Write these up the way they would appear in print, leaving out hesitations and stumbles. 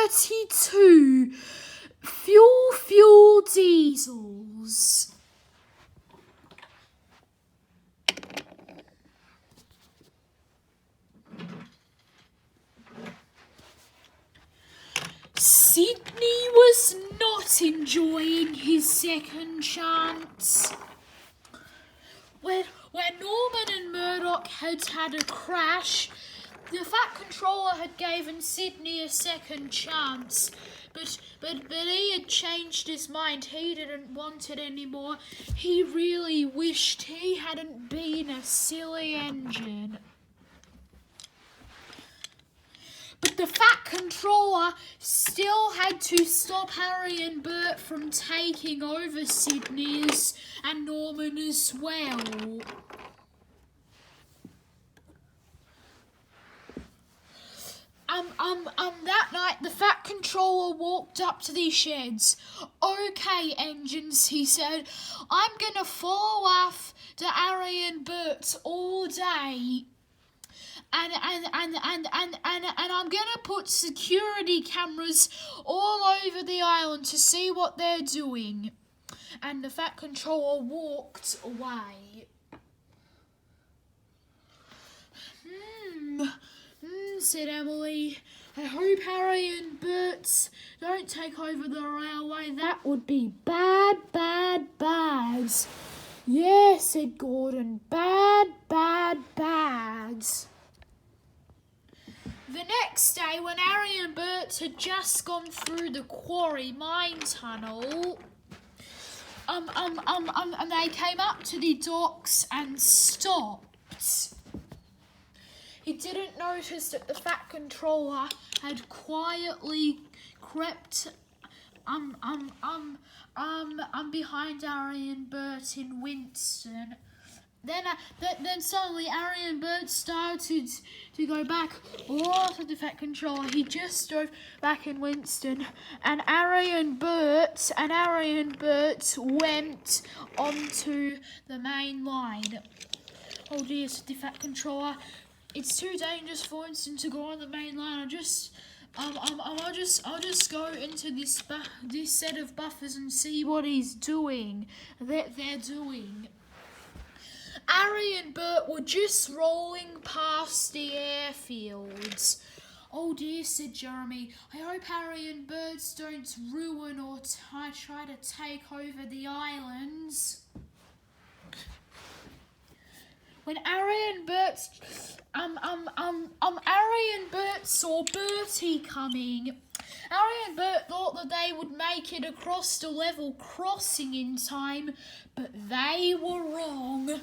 32 fuel diesels. Sidney was not enjoying his second chance. When Norman and Murdoch had a crash, the Fat Controller had given Sidney a second chance, but he had changed his mind. He didn't want it anymore. He really wished he hadn't been a silly engine. But the Fat Controller still had to stop Arry and Bert from taking over Sidney's and Norman as well. That night the Fat Controller walked up to the sheds. "Okay, engines," he said, "I'm gonna follow after Arry and Bert all day. And I'm gonna put security cameras all over the island to see what they're doing." And the Fat Controller walked away. Said Emily. "I hope Arry and Bert don't take over the railway. That would be bad. "Yeah," said Gordon. Bad. The next day, when Arry and Bert had just gone through the quarry mine tunnel, and they came up to the docks and stopped. He didn't notice that the Fat Controller had quietly crept behind Arry and Bert in Winston. Then suddenly Arry and Bert started to go back. "Oh," said the Fat Controller. He just drove back in Winston, and Arry and Bert went onto the main line. "Oh dear," said the Fat Controller. "It's too dangerous for Winston to go on the main line. I'll just go into this set of buffers and see what he's doing. They're doing." Arry and Bert were just rolling past the airfields. "Oh dear," said Jeremy. "I hope Arry and Bert don't ruin or try to take over the islands." When Arry and Bert saw Bertie coming, Arry and Bert thought that they would make it across the level crossing in time, but they were wrong.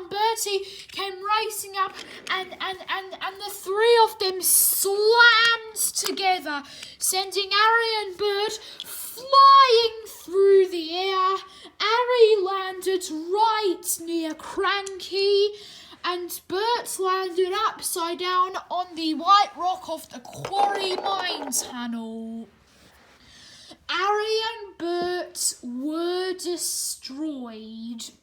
Bertie came racing up, and the three of them slammed together, sending Arry and Bert flying through the air. Arry landed right near Cranky, and Bert landed upside down on the white rock of the quarry mine tunnel. Arry and Bert were destroyed.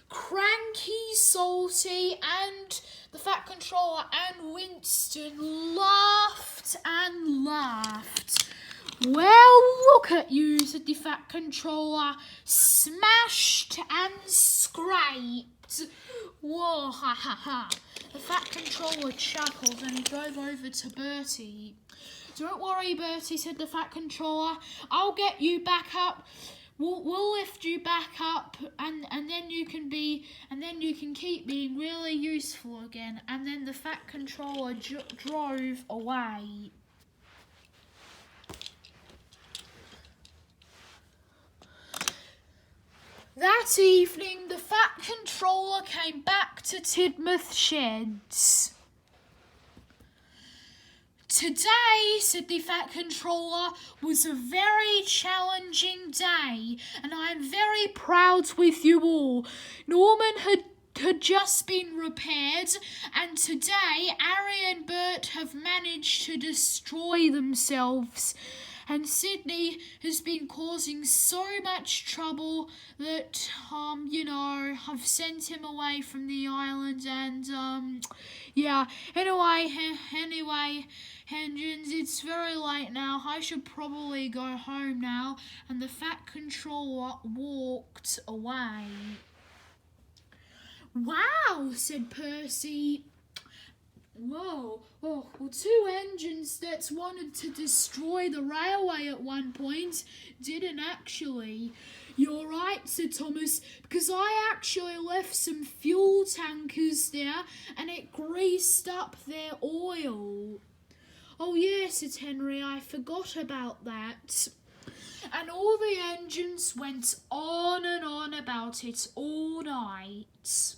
Cranky, Salty, and the Fat Controller and Winston laughed and laughed. "Well, look at you," said the Fat Controller. "Smashed and scraped." "Whoa, ha ha ha." The Fat Controller chuckled and he drove over to Bertie. "Don't worry, Bertie," said the Fat Controller. "I'll get you back up. We'll lift you back up, and then you can keep being really useful again." And then the Fat Controller drove away. That evening, the Fat Controller came back to Tidmouth Sheds. "Today," said the Fat Controller, "was a very challenging day, and I am very proud with you all. Norman had just been repaired, and today Arry and Bert have managed to destroy themselves. And Sidney has been causing so much trouble that, I've sent him away from the island and, yeah. Anyway, engines, it's very late now. I should probably go home now. And the Fat Controller walked away. Wow, said Percy. Whoa, well, two engines that wanted to destroy the railway at one point didn't actually. You're right, said Thomas, because I actually left some fuel tankers there and it greased up their oil. Oh yes, said Henry, I forgot about that. And all the engines went on and on about it all night.